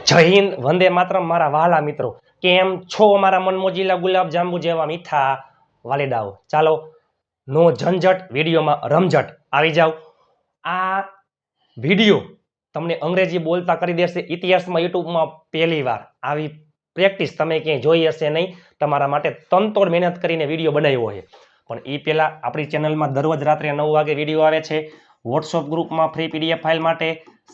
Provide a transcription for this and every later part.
જય હિન્દ, વંદે માતરમ મારા વહાલા મિત્રો. કેમ છો મારા મનમોજીલા ગુલાબ જાંબુ જેવા મીઠા વાલીડાઓ? ચાલો, નો ઝંઝટ, વિડીયોમાં રમઝટ. આવી જાવ. આ વિડીયો તમને અંગ્રેજી બોલતા કરી દેશે. ઇતિહાસમાં યુટ્યુબમાં પહેલી વાર આવી પ્રેક્ટિસ તમે ક્યાંય જોઈ હશે નહીં. તમારા માટે તનતોડ મહેનત કરીને વિડીયો બનાવ્યો છે. પણ એ પહેલા આપણી ચેનલમાં દરરોજ રાત્રે 9 વાગે વિડીયો આવે છે. વોટ્સઅપ ગ્રુપમાં ફ્રી પીડીએફ ફાઇલ માટે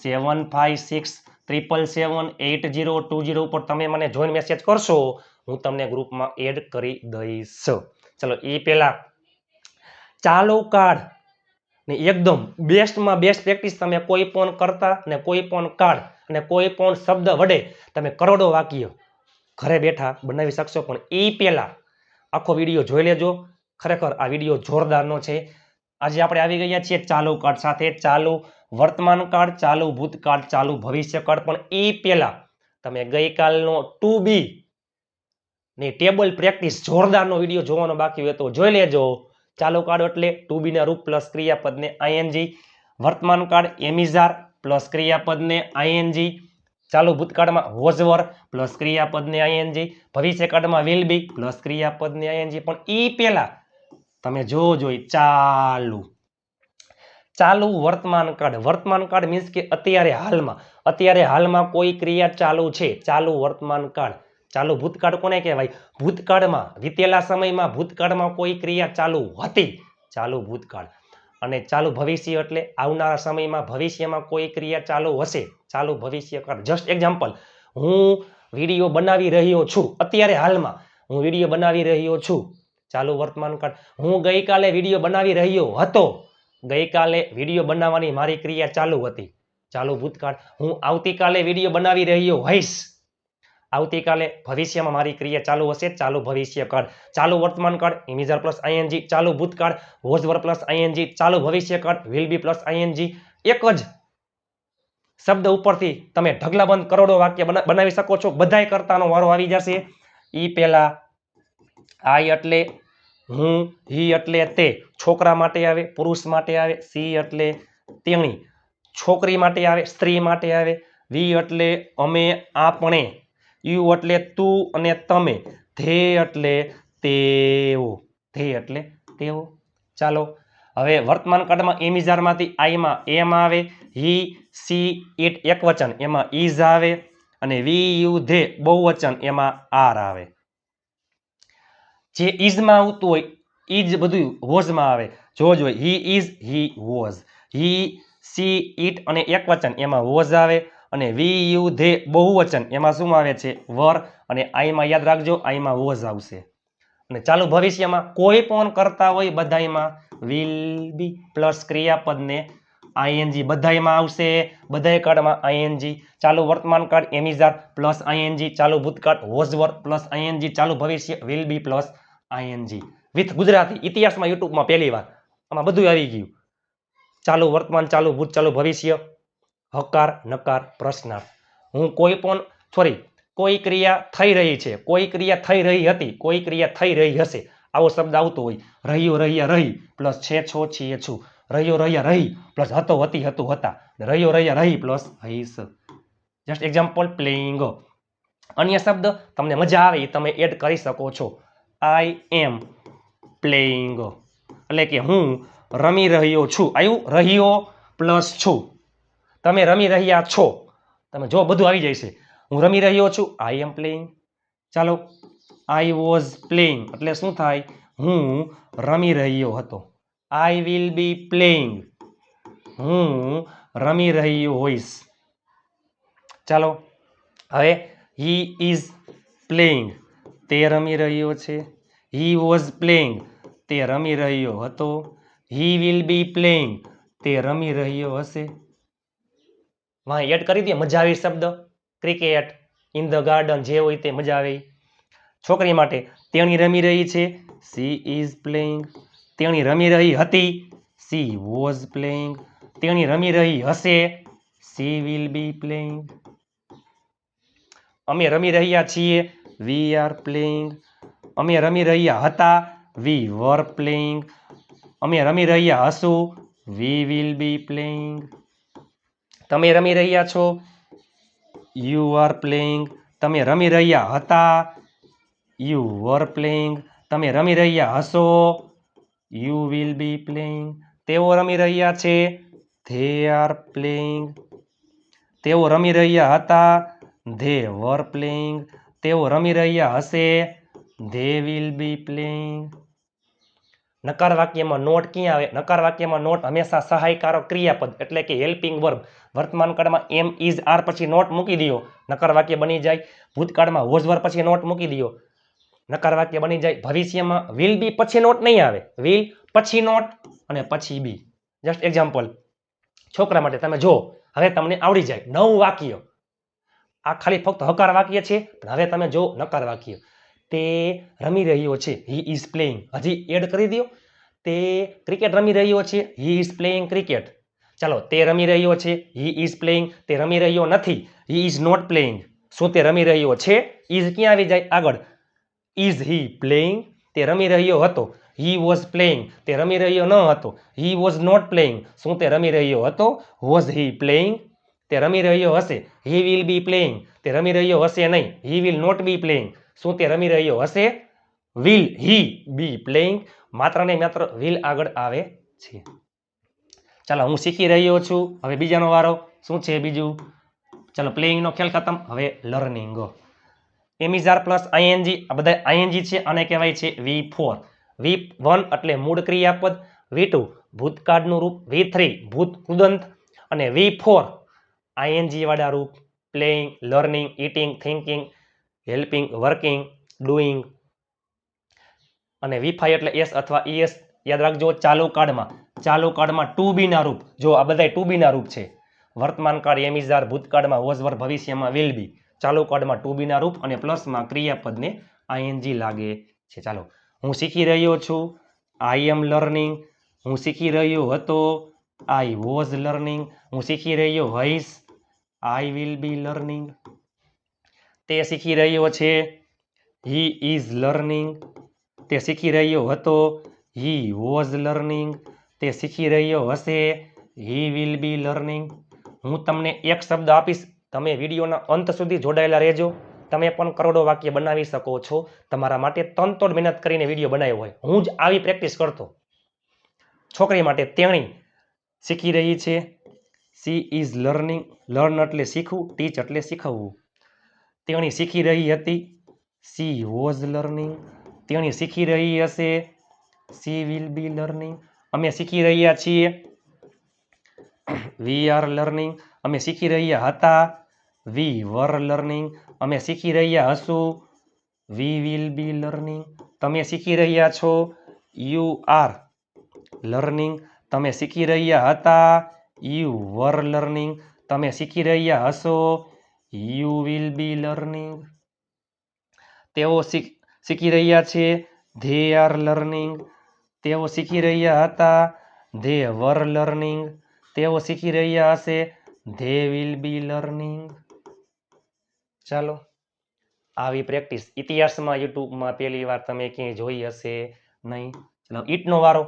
7567778020 ઉપર તમે મને જોઈન મેસેજ કરશો, હું તમને ગ્રુપમાં એડ કરી દઈશ. ચલો, એ પહેલા ચાલુ કાર્ડ ને એકદમ બેસ્ટમાં બેસ્ટ પ્રેક્ટિસ તમે કોઈ પણ કરતા ને કોઈ પણ કાર્ડ અને કોઈ પણ શબ્દ વડે તમે કરોડો વાક્ય ઘરે બેઠા બનાવી શકશો. પણ એ પહેલા આખો વિડીયો જોઈ લેજો. ખરેખર આ વિડીયો જોરદારનો છે. આજે આપણે આવી ગયા છીએ ચાલુ કાર્ડ સાથે. ચાલુ વર્તમાન કાળ, ચાલુ ભૂતકાળ, ચાલુ ભવિષ્યકાળ. પણ એ પહેલા તમે ગઈકાલનો ટુ બી ની ટેબલ પ્રેક્ટિસ જોરદારનો વિડીયો જોવાનો બાકી હોય તો જોઈ લેજો. ચાલુ કાળ એટલે ટુ બી ના રૂપ પ્લસ ક્રિયાપદને આઈએનજી, વર્તમાન કાળ એમિઝાર પ્લસ ક્રિયાપદને આઈએનજી, ચાલુ ભૂતકાળમાં વોઝ વર પ્લસ ક્રિયાપદને આઈએનજી, ભવિષ્યકાળમાં વિલ બી પ્લસ ક્રિયાપદને આઈએનજી. પણ એ પહેલા તમે જોજો ચાલુ ચાલુ વર્તમાન કાળ. વર્તમાન કાળ મીન્સ કે અત્યારે હાલમાં કોઈ ક્રિયા ચાલુ છે. ચાલુ વર્તમાન કાળ. ચાલુ ભૂતકાળ કોને કહેવાય? ભૂતકાળમાં, વીતેલા સમયમાં ભૂતકાળમાં કોઈ ક્રિયા ચાલુ હતી, ચાલુ ભૂતકાળ. અને ચાલુ ભવિષ્ય એટલે આવનારા સમયમાં ભવિષ્યમાં કોઈ ક્રિયા ચાલુ હશે, ચાલુ ભવિષ્યકાળ. જસ્ટ એક્ઝામ્પલ, હું વિડીયો બનાવી રહ્યો છું. અત્યારે હાલમાં હું વિડીયો બનાવી રહ્યો છું, ચાલુ વર્તમાન કાળ. હું ગઈકાલે વિડીયો બનાવી રહ્યો હતો. ગઈકાલે વિડીયો બનાવવાની મારી ક્રિયા ચાલુ હતી, ચાલુ ભૂતકાળ. હું આવતીકાલે વિડીયો બનાવી રહ્યો હોઈશ. આવતીકાલે ભવિષ્યમાં મારી ક્રિયા ચાલુ હશે, ચાલુ ભવિષ્યકાળ. ચાલુ વર્તમાન કાળ ઇમિઝાર પ્લસ આઈએનજી, ચાલુ ભૂતકાળ વોઝ વર પ્લસ આઈએનજી, ચાલુ ભવિષ્યકાળ વિલ બી પ્લસ આઈએનજી. એક જ શબ્દ ઉપરથી તમે ઢગલાબંધ કરોડો વાક્ય બનાવી શકો છો. બધાય કરતાનો વારો આવી જશે. ઈ પહેલા આઈ એટલે હું, હી એટલે તે છોકરા માટે આવે, પુરુષ માટે આવે. સી એટલે તેણી છોકરી માટે આવે, સ્ત્રી માટે આવે. વી એટલે અમે, આપણે. યુ એટલે તું અને તમે. ધે એટલે તેઓ, ધે એટલે તેઓ. ચાલો, હવે વર્તમાન કાળમાં એમિઝારમાંથી આઈમાં એમ આવે, હી સી ઇટ એકવચન એમાં ઇઝ આવે, અને વી યુ ધે બહુવચન એમાં આર આવે. જે ઇઝમાં આવતું હોય એ જ બધું વોઝમાં આવે. જોજો, he is, he was. He she it અને એકવચન એમાં વોઝ આવે, અને વી યુ ધે બહુવચન એમાં શું આવે છે? વર. અને આઈમાં યાદ રાખજો, આઈમાં વોઝ આવશે. અને ચાલુ ભવિષ્યમાં કોઈ પણ કરતા હોય બધાયમાં વિલ બી પ્લસ ક્રિયાપદને આઈએનજી બધાયમાં આવશે. બધાય કાળમાં આઈએનજી. ચાલુ વર્તમાન કાળ એમિઝાર પ્લસ આઈએનજી, ચાલુ ભૂતકાળ વોઝ વર પ્લસ આઈએનજી, ચાલુ ભવિષ્ય will be plus ING. With Gujarati ઇતિહાસમાં યુટ્યુબમાં પહેલી વાર આમાં બધું આવી ગયું. ચાલુ વર્તમાન, ચાલુ ભૂત, ચાલુ ભવિષ્ય, હકાર, નકાર, પ્રશ્નાર્થ. હું કોઈ પણ કોઈ ક્રિયા થઈ રહી છે, કોઈ ક્રિયા થઈ રહી હતી, કોઈ ક્રિયા થઈ રહી હશે. આવો શબ્દ આવતો હોય. રહ્યો, રહ્યા, રહી પ્લસ છે, છો, છીએ, છું. રહ્યો, રહ્યા, રહી પ્લસ હતો, હતી, હતું, હતા. રહ્યો, રહ્યા, રહી પ્લસ હઈશ. Just example, playing. અન્ય શબ્દ તમને મજા આવે તમે એડ કરી શકો છો. આઈ એમ પ્લેઇંગ એટલે કે હું રમી રહ્યો છું. આવ્યું, રહ્યો પ્લસ છું. તમે રમી રહ્યા છો. તમે જો બધું આવી જાય છે. હું રમી રહ્યો છું, આઈ એમ પ્લેઇંગ. ચાલો, આઈ વોઝ પ્લેઇંગ એટલે શું થાય? હું રમી રહ્યો હતો. આઈ વિલ બી પ્લેઇંગ, હું રમી રહ્યો હોઈશ. ચાલો, હવે હી ઇઝ પ્લેઇંગ, તે રમી રહ્યો છે. હી વોઝ પ્લેઇંગ, તે રમી રહ્યો હતો. હી વિલ બી પ્લેઇંગ, તે રમી રહ્યો હશે. વાહ, એડ કરી દે. મજા આવી શબ્દ. ક્રિકેટ, ઇન ધ ગાર્ડન, જે હોય તે મજા આવે. છોકરી માટે તેણી રમી રહી છે, સી ઇઝ પ્લેઇંગ. તેણી રમી રહી હતી, સી વોઝ પ્લેઇંગ. તેણી રમી રહી હશે, સી વિલ બી પ્લેઇંગ. અમે રમી રહ્યા છીએ, વી આર પ્લેઇંગ. અમે રમી રહ્યા હતા, વી વર પ્લેઇંગ. અમે રમી રહ્યા હશું, વી વિલ બી પ્લેઇંગ. તમે રમી રહ્યા છો, યુ આર પ્લેઇંગ, તમે રમી રહ્યા હતા. યુ વર પ્લેઇંગ, તમે રમી રહ્યા હશો. યુ વિલ બી પ્લેઇંગ, તેઓ રમી રહ્યા છે. ધે આર પ્લેઇંગ, તેઓ રમી રહ્યા હતા. ધે વર પ્લેઇંગ, તેઓ રમી રહ્યા હશે. They will be playing. નકાર વાક્યમાં નોટ ક્યાં આવે? નકાર વાક્યમાં નોટ હંમેશા સહાયકારક ક્રિયાપદ એટલે કે હેલ્પિંગ વર્બ. વર્તમાન કાળમાં એમ ઇઝ આર પછી નોટ મૂકી દો, નકાર વાક્ય બની જાય. ભૂતકાળમાં વોઝ વર પછી નોટ મૂકી દો, નકાર વાક્ય બની જાય. ભવિષ્યમાં વિલ બી પછી નોટ નહીં આવે, વિલ પછી નોટ અને પછી બી. જસ્ટ એક્ઝામ્પલ છોકરા માટે તમે જો, હવે તમને આવડી જાય 9 વાક્ય. આ ખાલી ફક્ત હકાર વાક્ય છે, પણ હવે તમે જો નકાર વાક્ય. તે રમી રહ્યો છે, હી ઇઝ પ્લેઇંગ. હજી એડ કરી દો. તે ક્રિકેટ રમી રહ્યો છે, હી ઇઝ પ્લેઇંગ ક્રિકેટ. ચાલો, તે રમી રહ્યો છે, હી ઇઝ પ્લેઇંગ. તે રમી રહ્યો નથી, હી ઇઝ નોટ પ્લેઇંગ. શું તે રમી રહ્યો છે? ઇઝ ક્યાં આવી જાય આગળ? Is he playing? તે રમી રહ્યો હતો, હી વોઝ પ્લેઇંગ. તે રમી રહ્યો ન હતો, હી વોઝ નોટ પ્લેઇંગ. શું તે રમી રહ્યો હતો? Was he playing? તે રમી રહ્યો હશે, હી વિલ બી પ્લેઇંગ. તે રમી રહ્યો હશે નહીં, he will not be playing. શું તે રમી રહ્યો હશે? Will he be playing? માત્ર ને માત્ર વિલ આગળ આવે છે. ચાલો, હું શીખી રહ્યો છું. હવે બીજાનો વારો. શું છે બીજું? ચાલો, પ્લેઇંગ નો ખેલ ખતમ. હવે લર્નિંગ. એમિઝાર પ્લસ આઈએનજી, આ બધા આઈએનજી છે. આને કહેવાય છે V4. V1 એટલે મૂળ ક્રિયાપદ, V2 ભૂતકાળનું રૂપ, V3 ભૂત કૃદંત અને V4 આઈએનજી વાળા રૂપ. Playing, learning, eating, thinking, helping, working, doing. અને V5 એટલે એસ અથવા ES. યાદ રાખજો, ચાલુ કાળમાં ટુ બી ના રૂપ. જો આ બધા ટુ બી ના રૂપ છે. વર્તમાન કાળ એમિઝાર, ભૂતકાળમાં વોઝ વર, ભવિષ્યમાં વિલ બી. ચાલુ કાળમાં ટુ બી ના રૂપ અને પ્લસમાં ક્રિયાપદને આઈએનજી લાગે છે. ચાલો, હું શીખી રહ્યો છું. આઈ એમ લર્નિંગ. હું શીખી રહ્યો હતો. I was learning. હું શીખી રહ્યો હઈશ. I will be learning. તે શીખી રહ્યો છે. He is learning. તે શીખી રહ્યો હતો. He was learning. તે શીખી રહ્યો હશે. He will be learning. હું તમને એક શબ્દ આપીશ, તમે વિડીયોના અંત સુધી જોડાયેલા રહેજો. તમે પણ કરોડો વાક્ય બનાવી શકો છો. તમારા માટે તનતોડ મહેનત કરીને વિડીયો બનાવ્યો હોય. હું જ આવી પ્રેક્ટિસ કરતો. છોકરી માટે તેણી શીખી રહી છે. She is learning. લર્ન એટલે શીખવું, ટીચ એટલે શીખવવું. તેણી શીખી રહી હતી. She was learning. તેણી શીખી રહી હશે. She will be learning. અમે શીખી રહ્યા છીએ. We are learning. અમે શીખી રહ્યા હતા. We were learning. અમે શીખી રહ્યા હશું. We will be learning. તમે શીખી રહ્યા છો. You are learning. તમે શીખી રહ્યા હતા. You were learning. તમે શીખી રહ્યા હશો. You will be learning. તેઓ શીખી રહ્યા છે. They are learning. તેઓ શીખી રહ્યા હતા. They var learning. તેઓ શીખી રહ્યા હશે. They will be learning. ચાલો, આવી પ્રેક્ટિસ ઇતિહાસમાં યુટ્યુબમાં પહેલી વાર તમે ક્યાંય જોઈ હશે નહીં. ચાલો, ઈટનો વારો.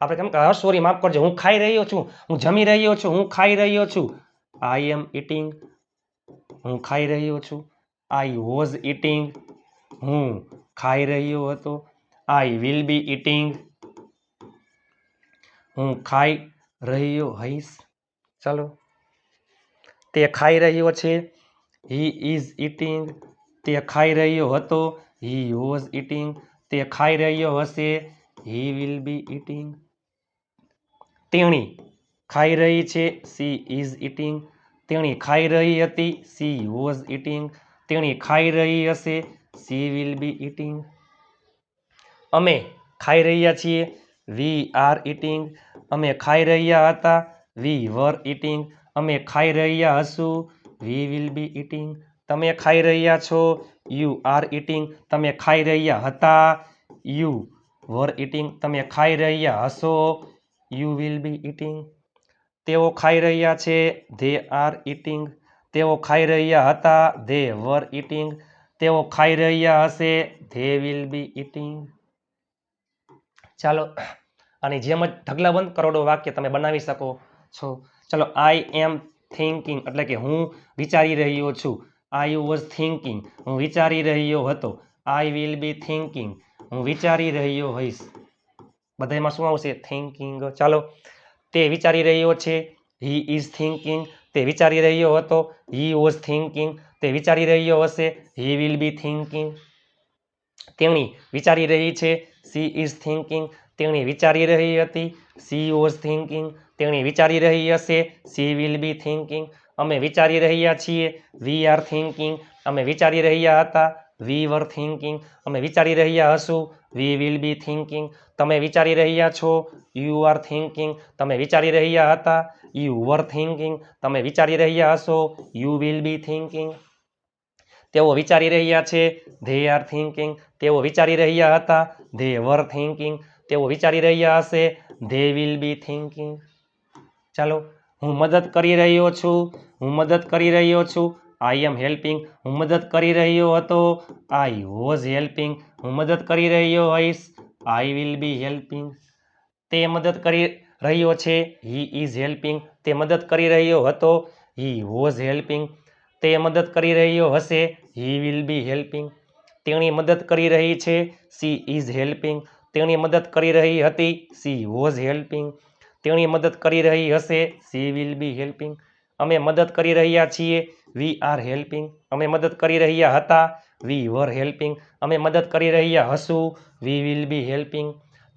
આપણે કેમ કે સોરી માફ કરજો, હું ખાઈ રહ્યો છું, હું જમી રહ્યો છું, હું ખાઈ રહ્યો છું. આઈ એમ ઇટિંગ. હું ખાઈ રહ્યો છું. I was eating. હું ખાઈ રહ્યો હતો. I will be eating. હું ખાઈ રહ્યો હઈશ. ચાલો, તે ખાઈ રહ્યો છે. He is eating. તે ખાઈ રહ્યો હતો. He was eating. તે ખાઈ રહ્યો હશે. He will be eating. તેણી ખાઈ રહી છે. She is eating. તેણી ખાઈ રહી હતી. She was eating. તેણી ખાઈ રહી હશે. She will be eating. અમે ખાઈ રહ્યા છીએ. We are eating. અમે ખાઈ રહ્યા હતા. We were eating. અમે ખાઈ રહ્યા હશું. We will be eating. તમે ખાઈ રહ્યા છો. You are eating. તમે ખાઈ રહ્યા હતા. You were eating. તમે ખાઈ રહ્યા હશો. You will be eating. તેઓ ખાઈ રહ્યા છે. They are eating. તેઓ ખાઈ રહ્યા હતા. They were eating. તેઓ ખાઈ રહ્યા હશે. They will be eating. ચાલો, આની જેમ જ ઢગલાબંધ કરોડો વાક્ય તમે બનાવી શકો છો. ચલો, આઈ એમ થિંકિંગ એટલે કે હું વિચારી રહ્યો છું. આઈ વોઝ થિંકિંગ હું વિચારી રહ્યો હતો. આઈ વિલ બી થિંકિંગ હું વિચારી રહ્યો હોઈશ. બધામાં શું આવશે? થિંકિંગ. ચાલો, તે વિચારી રહ્યો છે. હી ઇઝ થિંકિંગ તે વિચારી રહ્યો હતો. હી વોઝ થિંકિંગ તે વિચારી રહ્યો હશે. હી વિલ બી થિંકિંગ તેણી વિચારી રહી છે. સી ઇઝ થિંકિંગ તેણી વિચારી રહી હતી. સી વોઝ થિંકિંગ તેણી વિચારી રહી હશે. સી વિલ બી થિંકિંગ અમે વિચારી રહ્યા છીએ. વી આર થિંકિંગ અમે વિચારી રહ્યા હતા. વી વર થિંકિંગ અમે વિચારી રહ્યા હશું. વી વિલ બી થિંકિંગ તમે વિચારી રહ્યા છો. યુ આર થિંકિંગ તમે વિચારી રહ્યા હતા. યુ વર થિંકિંગ તમે વિચારી રહ્યા હશો. યુ વિલ બી થિંકિંગ તેઓ વિચારી રહ્યા છે. ધે આર થિંકિંગ તેઓ વિચારી રહ્યા હતા. ધે વર થિંકિંગ તેઓ વિચારી રહ્યા હશે. They will B thinking. ચાલો, હું મદદ કરી રહ્યો છું. હું મદદ કરી રહ્યો છું. આઈ એમ હેલ્પિંગ હું મદદ કરી રહ્યો હતો. આઈ વોઝ હેલ્પિંગ હું મદદ કરી રહ્યો હોઈશ. આઈ વિલ બી હેલ્પિંગ તે મદદ કરી રહ્યો છે. હી ઇઝ હેલ્પિંગ તે મદદ કરી રહ્યો હતો. હી વોઝ હેલ્પિંગ તે મદદ કરી રહ્યો હશે. હી વિલ બી હેલ્પિંગ તેણી મદદ કરી રહી છે. સી ઇઝ હેલ્પિંગ તેણી મદદ કરી રહી હતી. સી વોઝ હેલ્પિંગ તેણી મદદ કરી રહી હશે. સી વિલ બી હેલ્પિંગ અમે મદદ કરી રહ્યા છીએ. વી આર હેલ્પિંગ અમે મદદ કરી રહ્યા હતા. વી વર હેલ્પિંગ અમે મદદ કરી રહ્યા હશું. વી વિલ બી હેલ્પિંગ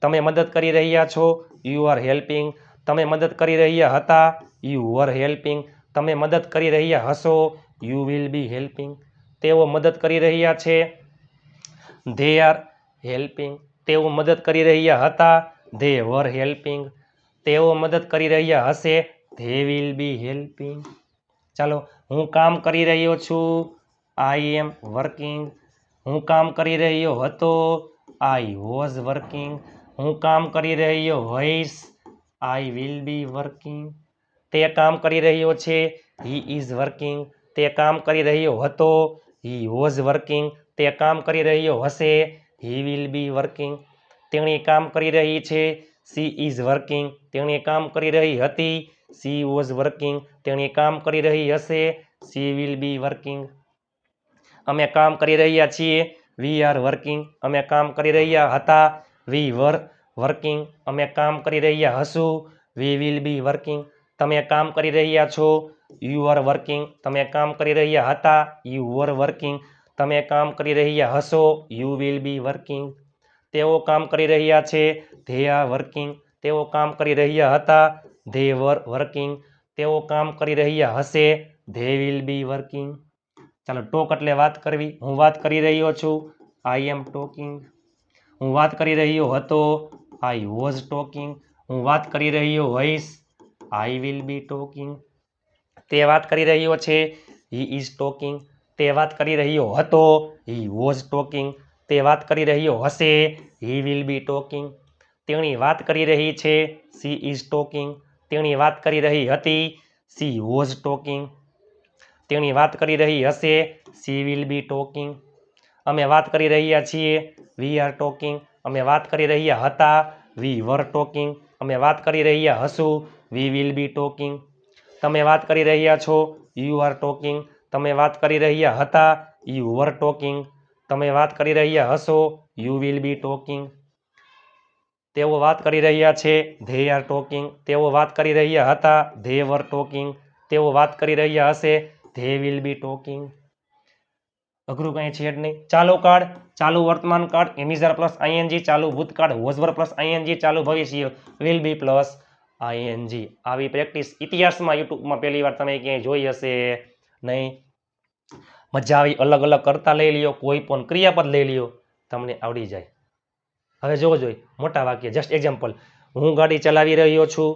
તમે મદદ કરી રહ્યા છો. યુ આર હેલ્પિંગ તમે મદદ કરી રહ્યા હતા. યુ વર હેલ્પિંગ તમે મદદ કરી રહ્યા હશો. યુ વિલ બી હેલ્પિંગ તેઓ મદદ કરી રહ્યા છે. ધે આર હેલ્પિંગ તેઓ મદદ કરી રહ્યા હતા. ધે વર હેલ્પિંગ તેઓ મદદ કરી રહ્યા હશે. They will B helping. ચાલો, હું કામ કરી રહ્યો છું. આઈ એમ વર્કિંગ હું કામ કરી રહ્યો હતો. આઈ વોઝ વર્કિંગ હું કામ કરી રહ્યો હોઈશ. આઈ વિલ બી વર્કિંગ તે કામ કરી રહ્યો છે. હી ઇઝ વર્કિંગ તે કામ કરી રહ્યો હતો. હી વોઝ વર્કિંગ તે કામ કરી રહ્યો હશે. હી વિલ બી વર્કિંગ તેણી કામ કરી રહી છે. સી ઇઝ વર્કિંગ તેણી કામ કરી રહી હતી. સી વોઝ વર્કિંગ તેણી કામ કરી રહી હશે. સી વિલ બી વર્કિંગ અમે કામ કરી રહ્યા છીએ. વી આર વર્કિંગ અમે કામ કરી રહ્યા હતા. વી વર વર્કિંગ અમે કામ કરી રહ્યા હશું. વી વિલ બી વર્કિંગ તમે કામ કરી રહ્યા છો. યુ આર વર્કિંગ તમે કામ કરી રહ્યા હતા. યુ વર વર્કિંગ તમે કામ કરી રહ્યા હશો. યુ વિલ બી વર્કિંગ તેઓ કામ કરી રહ્યા છે. ધે આર વર્કિંગ તેઓ કામ કરી રહ્યા હતા. ધે વર વર્કિંગ તેઓ કામ કરી રહ્યા હશે. They will B working. ચાલો, ટોક એટલે વાત કરવી. હું વાત કરી રહ્યો છું. આઈ એમ ટોકિંગ હું વાત કરી રહ્યો હતો. આઈ વોઝ ટોકિંગ હું વાત કરી રહ્યો હોઈશ. આઈ વિલ બી ટોકિંગ તે વાત કરી રહ્યો છે. હી ઇઝ ટોકિંગ તે વાત કરી રહ્યો હતો. હી વોઝ ટોકિંગ તે વાત કરી રહ્યો હશે. હી વિલ બી ટોકિંગ તેણી વાત કરી રહી છે. સી ઇઝ ટોકિંગ તેણી વાત કરી રહી હતી. સી વોઝ ટોકિંગ તેણી વાત કરી રહી હશે. સી વિલ બી ટોકિંગ અમે વાત કરી રહ્યા છીએ. વી આર ટોકિંગ અમે વાત કરી રહ્યા હતા. વી વર ટોકિંગ અમે વાત કરી રહ્યા હશું. વી વિલ બી ટોકિંગ તમે વાત કરી રહ્યા છો. યુ આર ટોકિંગ તમે વાત કરી રહ્યા હતા. યુ વર ટોકિંગ તમે વાત કરી રહ્યા હશો. યુ વિલ બી ટોકિંગ તેઓ વાત કરી રહ્યા છે. ધે આર ટોકિંગ તેઓ વાત કરી રહ્યા હતા. ધે વર ટોકિંગ તેઓ વાત કરી રહ્યા હશે. ધે વિલ બી ટોકિંગ અઘરું કંઈ છે જ નહીં. ચાલુ કાળ, ચાલુ વર્તમાન કાળ, ઇમિઝર પ્લસ આઈએનજી, ચાલુ ભૂતકાળ વોઝવર પ્લસ આઈએનજી, ચાલુ ભવિષ્ય વિલ બી પ્લસ આઈએનજી. આવી પ્રેક્ટિસ ઇતિહાસમાં યુટ્યુબમાં પહેલી વાર તમે ક્યાંય જોઈ હશે નહીં. મજા આવી. અલગ અલગ કરતા લઈ લ્યો. કોઈ પણ ક્રિયાપદ લઈ લ્યો, તમને આવડી જાય. હવે જોવો જોઈએ મોટા વાક્ય. Just example. હું ગાડી ચલાવી રહ્યો છું.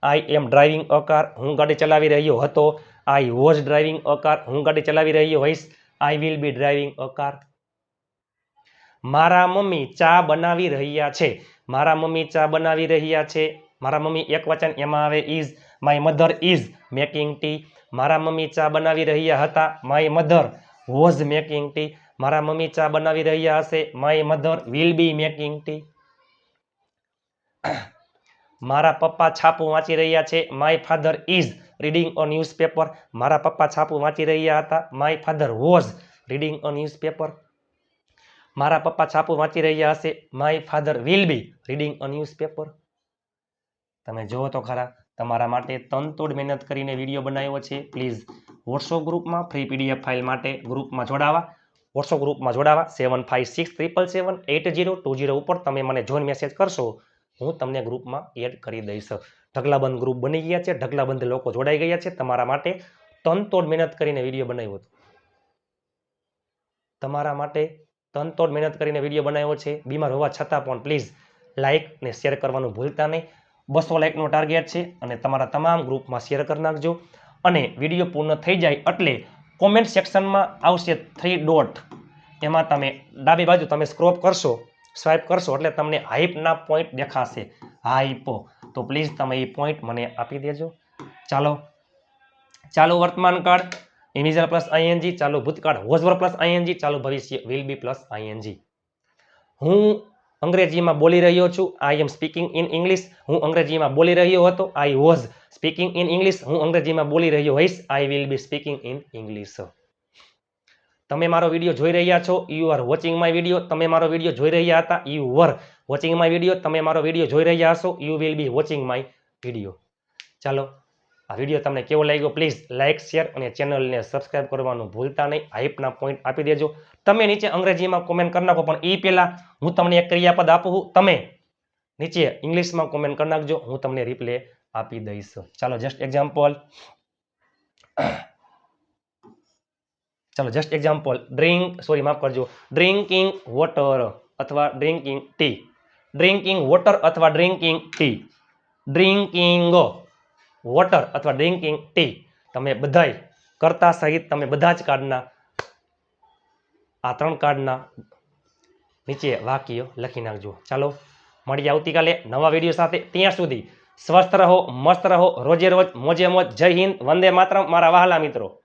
આઈ એમ ડ્રાઇવિંગ અ કાર હું ગાડી ચલાવી રહ્યો હતો. I was driving a car હું ગાડી ચલાવી રહ્યો હોઈશ. I will be driving a car. મારા મમ્મી ચા બનાવી રહ્યા છે. મારા મમ્મી ચા બનાવી રહ્યા છે. મારા મમ્મી એક વચન એમાં આવે is. My mother is making T. મારા મમ્મી ચા બનાવી રહ્યા હતા. My mother was making T. મારા મમ્મી ચા બનાવી રહ્યા હશે. My mother will be making T. મારા પપ્પા છાપું વાંચી રહ્યા છે. My father is reading a newspaper. મારા પપ્પા છાપું વાંચી રહ્યા હતા. My father was reading a newspaper. મારા પપ્પા છાપું વાંચી રહ્યા હશે. My father will be reading a newspaper. તમે જુઓ તો ખરા, તમારા માટે તનતોડ મહેનત કરીને વિડીયો બનાવ્યો છે. પ્લીઝ વોટ્સઅપ ગ્રુપમાં ફ્રી પીડીએફ ફાઇલ માટે ગ્રુપમાં જોડાવા. વોટ્સઅપ ગ્રુપમાં જોડાવા 7567778020 ઉપર તમે મને જોઈન મેસેજ કરશો, હું તમને ગ્રુપમાં એડ કરી દઈશ. ઢગલાબંધ ગ્રુપ બની ગયા છે, ઢગલાબંધ લોકો જોડાઈ ગયા છે. તમારા માટે તનતોડ મહેનત કરીને વિડીયો બનાવ્યો હતો. તમારા માટે તનતોડ મહેનત કરીને વિડીયો બનાવ્યો છે. બીમાર હોવા છતાં પણ પ્લીઝ લાઇક ને શેર કરવાનું ભૂલતા નહીં. 200 લાઇકનો ટાર્ગેટ છે અને તમારા તમામ ગ્રુપમાં શેર કરી નાખજો. અને વિડીયો પૂર્ણ થઈ જાય એટલે કોમેન્ટ સેક્શનમાં આવશે 3 ડોટ, એમાં તમે ડાબી બાજુ તમે સ્વાઇપ કરશો એટલે તમને હાઈપના પોઈન્ટ દેખાશે. હાઈપો તો પ્લીઝ તમે એ પોઈન્ટ મને આપી દેજો. ચાલો વર્તમાન કાળ ઇમિઝર પ્લસ આઈએનજી, ચાલુ ભૂતકાળ વોઝ વર પ્લસ આઈએનજી, ચાલુ ભવિષ્ય વિલ બી પ્લસ આઈએનજી. હું અંગ્રેજીમાં બોલી રહ્યો છું. આઈ એમ સ્પીકિંગ ઇન ઇંગ્લિશ. હું અંગ્રેજીમાં બોલી રહ્યો હતો. I was speaking in English. હું અંગ્રેજીમાં બોલી રહ્યો હોઈશ. I will be speaking in English. તમે મારો વિડીયો જોઈ રહ્યા છો. You R watching my video. તમે મારો વિડીયો જોઈ રહ્યા હતા. You var watching my video. તમે મારો વિડીયો જોઈ રહ્યા હશો. You will B watching my video. ચાલો, આ વિડીયો તમને કેવો લાગ્યો પ્લીઝ લાઇક શેર અને ચેનલને સબસ્ક્રાઇબ કરવાનું ભૂલતા નહીં. હાઈપના પોઈન્ટ આપી દેજો. તમે નીચે અંગ્રેજીમાં કોમેન્ટ કરી નાખો, પણ એ પહેલાં હું તમને એક ક્રિયાપદ આપું છું. તમે નીચે ઇંગ્લિશમાં કોમેન્ટ કરી નાખજો, હું તમને રિપ્લે આપી દઈશ. ચાલો જસ્ટ એક્ઝામ્પલ. માફ કરજો, ડ્રિંકિંગ વોટર અથવા ડ્રિંકિંગ ટી. ડ્રિંકિંગ વોટર અથવા ડ્રિંકિંગ ટી. ડ્રિંકિંગ વોટર અથવા ડ્રિંકિંગ ટી. તમે બધાય કરતા સહિત તમે બધા જ કાર્ડના આ 3 કાર્ડના નીચે વાક્ય લખી નાખજો. ચાલો મળીએ આવતીકાલે નવા વિડીયો સાથે. ત્યાં સુધી સ્વસ્થ રહો, મસ્ત રહો, રોજે રોજ મોજે મોજ. જય હિન્દ, વંદે માતરમ મારા વહાલા મિત્રો.